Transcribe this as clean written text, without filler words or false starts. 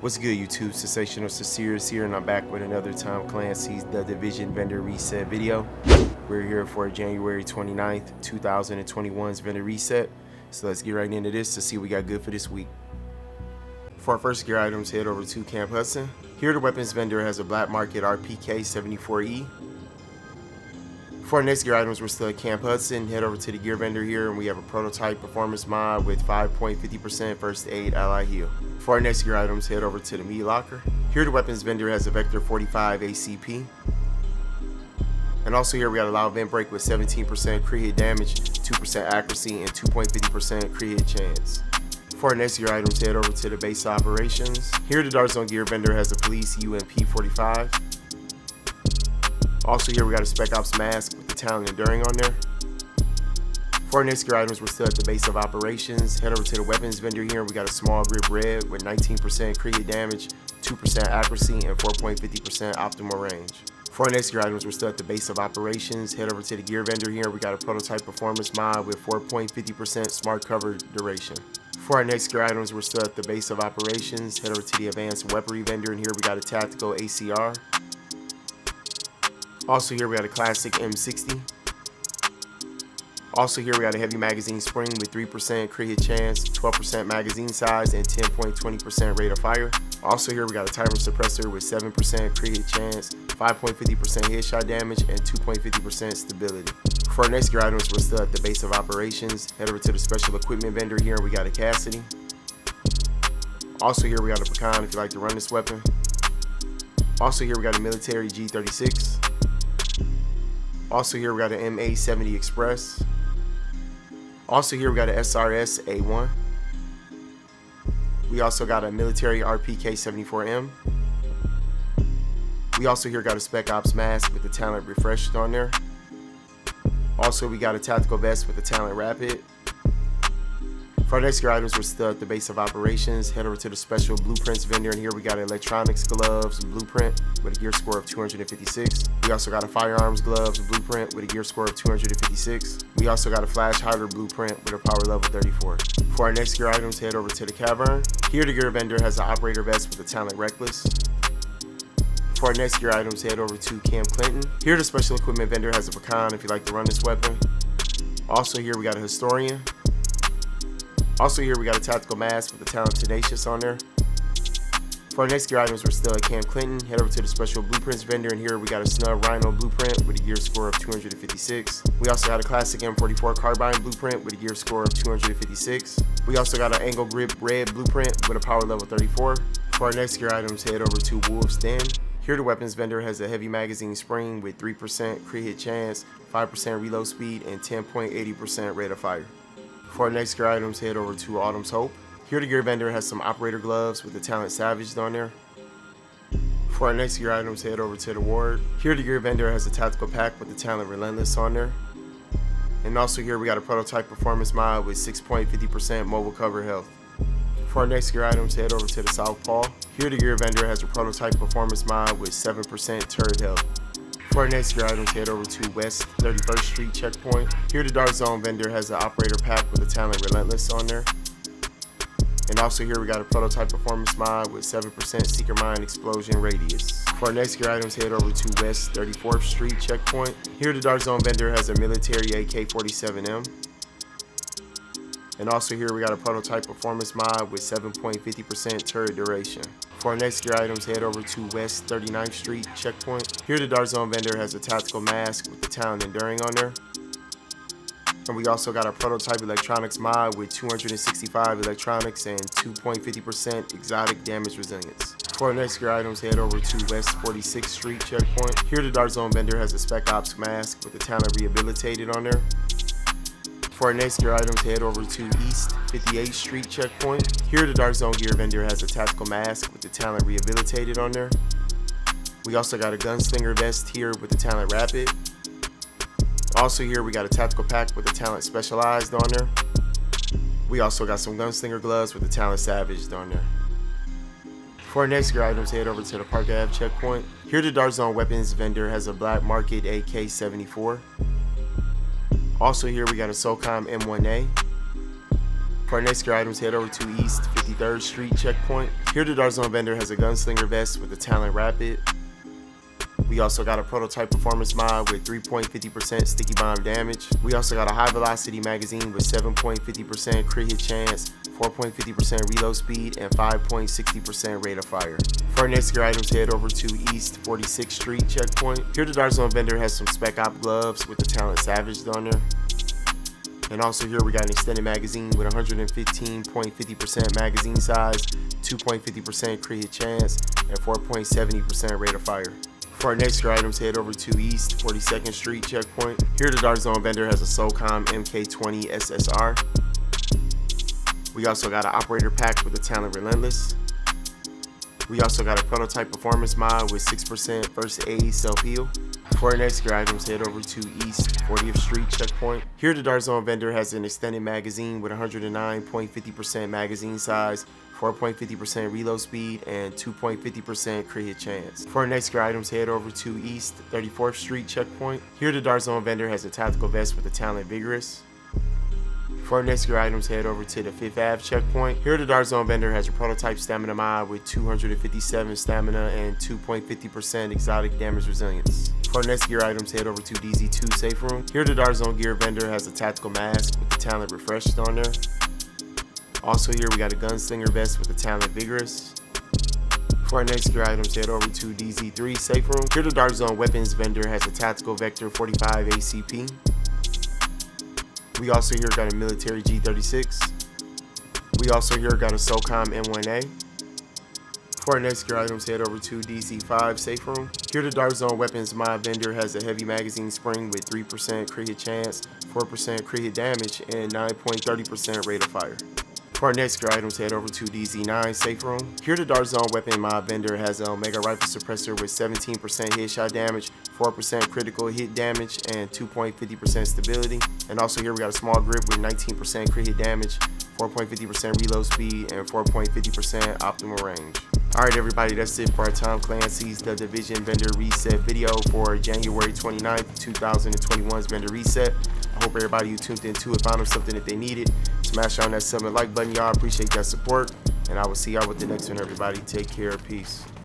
What's good, YouTube? Sensational Sinceres here, and I'm back with another Tom Clancy's The Division Vendor Reset video. We're here for January 29th, 2021's Vendor Reset. So let's get right into this to see what we got good for this week. For our first gear items, head over to Camp Hudson. Here the weapons vendor has a black market RPK 74E. For our next gear items, we're still at Camp Hudson. Head over to the gear vendor here, and we have a prototype performance mod with 5.50% first aid ally heal. For our next gear items, head over to the meat locker. Here the weapons vendor has a Vector 45 ACP. And also here we got a loud vent break with 17% crit hit damage, 2% accuracy, and 2.50% crit hit chance. For our next gear items, head over to the base operations. Here the Dart Zone gear vendor has a police UMP 45. Also here we got a Spec Ops mask with the talent Enduring on there. For our next gear items, we're still at the base of operations. Head over to the weapons vendor here, and we got a small grip red with 19% crit hit damage, 2% accuracy, and 4.50% optimal range. For our next gear items, we're still at the base of operations. Head over to the gear vendor here, we got a prototype performance mod with 4.50% smart cover duration. For our next gear items, we're still at the base of operations. Head over to the advanced weaponry vendor, and here we got a tactical ACR. Also here we got a classic M60. Also here we got a heavy magazine spring with 3% crit hit chance, 12% magazine size, and 10.20% rate of fire. Also here we got a timer suppressor with 7% crit hit chance, 5.50% headshot damage, and 2.50% stability. For our next gear items, we're still at the base of operations. Head over to the special equipment vendor here, and we got a Cassidy. Also here we got a Pecan if you like to run this weapon. Also here we got a military G36. Also here we got an MA70 Express. Also here we got a SRS A1. We also got a military RPK 74M. We also here got a Spec Ops mask with the talent refreshed on there. Also we got a tactical vest with the talent rapid. For our next gear items, we're still at the base of operations. Head over to the special blueprints vendor, and here we got an electronics gloves blueprint with a gear score of 256. We also got a firearms gloves blueprint with a gear score of 256. We also got a flash hider blueprint with a power level 34. For our next gear items, head over to the cavern. Here the gear vendor has an operator vest with the talent reckless. For our next gear items, head over to Camp Clinton. Here the special equipment vendor has a Pecan if you like to run this weapon. Also here we got a historian. Also here we got a tactical mask with the talent Tenacious on there. For our next gear items, we're still at Camp Clinton. Head over to the special blueprints vendor, and here we got a snub Rhino blueprint with a gear score of 256. We also got a classic M44 carbine blueprint with a gear score of 256. We also got an angle grip red blueprint with a power level 34. For our next gear items, head over to Wolf's Den. Here the weapons vendor has a heavy magazine spring with 3% crit hit chance, 5% reload speed, and 10.80% rate of fire. For our next gear items, head over to Autumn's Hope. Here the gear vendor has some operator gloves with the talent Savaged on there. For our next gear items, head over to the Ward. Here the gear vendor has a tactical pack with the talent Relentless on there. And also here we got a prototype performance mod with 6.50% mobile cover health. For our next gear items, head over to the Southpaw. Here the gear vendor has a prototype performance mod with 7% turret health. For our next gear items, head over to West 31st Street checkpoint. Here the Dart Zone vendor has an operator pack with the talent Relentless on there. And also here we got a prototype performance mod with 7% Seeker Mine explosion radius. For our next gear items, head over to West 34th Street checkpoint. Here the Dart Zone vendor has a military AK-47M. And also here we got a prototype performance mod with 7.50% turret duration. For our next gear items, head over to West 39th Street checkpoint. Here the Dart Zone vendor has a tactical mask with the talent Enduring on there. And we also got a prototype electronics mod with 265 electronics and 2.50% exotic damage resilience. For our next gear items, head over to West 46th Street checkpoint. Here the Dart Zone vendor has a Spec Ops mask with the talent Rehabilitated on there. For our next gear items, head over to East 58th Street checkpoint. Here the Dart Zone gear vendor has a tactical mask with the talent Rehabilitated on there. We also got a gunslinger vest here with the talent Rapid. Also here we got a tactical pack with the talent Specialized on there. We also got some gunslinger gloves with the talent Savaged on there. For our next gear items, head over to the Park Ave checkpoint. Here the Dart Zone weapons vendor has a black market AK-74. Also here we got a SOCOM M1A. For our next gear items, head over to East 53rd Street checkpoint. Here the Dart Zone vendor has a gunslinger vest with a Talent Rapid. We also got a prototype performance mod with 3.50% sticky bomb damage. We also got a high velocity magazine with 7.50% crit hit chance, 4.50% reload speed, and 5.60% rate of fire. For our next gear items, head over to East 46th Street checkpoint. Here the Dart Zone vendor has some Spec Op gloves with the Talent Savage on there. And also here we got an extended magazine with 115.50% magazine size, 2.50% crit hit chance, and 4.70% rate of fire. For our next gear items, head over to East 42nd Street checkpoint. Here the Dart Zone vendor has a SOCOM MK20 SSR. We also got an operator pack with the Talent Relentless. We also got a prototype performance mod with 6% first aid self-heal. For our next gear items, head over to East 40th Street checkpoint. Here the Dart Zone vendor has an extended magazine with 109.50% magazine size, 4.50% reload speed, and 2.50% crit hit chance. For our next gear items, head over to East 34th Street checkpoint. Here the Dart Zone vendor has a tactical vest with the Talent Vigorous. For our next gear items, head over to the 5th Ave checkpoint. Here the Dart Zone vendor has a prototype stamina mod with 257 stamina and 2.50% exotic damage resilience. For our next gear items, head over to DZ2 Safe Room. Here the Dart Zone gear vendor has a tactical mask with the Talent Refreshed on there. Also here we got a gunslinger vest with the Talent Vigorous. For our next gear items, head over to DZ3 Safe Room. Here the Dart Zone weapons vendor has a tactical Vector 45 ACP. We also here got a military G36. We also here got a SOCOM M1A. For our next gear items, head over to DC5 Safe Room. Here the Dart Zone weapons mod vendor has a heavy magazine spring with 3% crit hit chance, 4% crit hit damage, and 9.30% rate of fire. For our next gear items, head over to DZ9 Safe Room. Here the Dart Zone weapon mod vendor has an Omega rifle suppressor with 17% headshot damage, 4% critical hit damage, and 2.50% stability. And also here we got a small grip with 19% crit hit damage, 4.50% reload speed, and 4.50% optimal range. Alright everybody, that's it for our Tom Clancy's The Division vendor reset video for January 29th, 2021's vendor reset. I hope everybody who tuned into it found them something that they needed. Smash on that like button, y'all. Appreciate that support. And I will see y'all with the next one, everybody. Take care. Peace.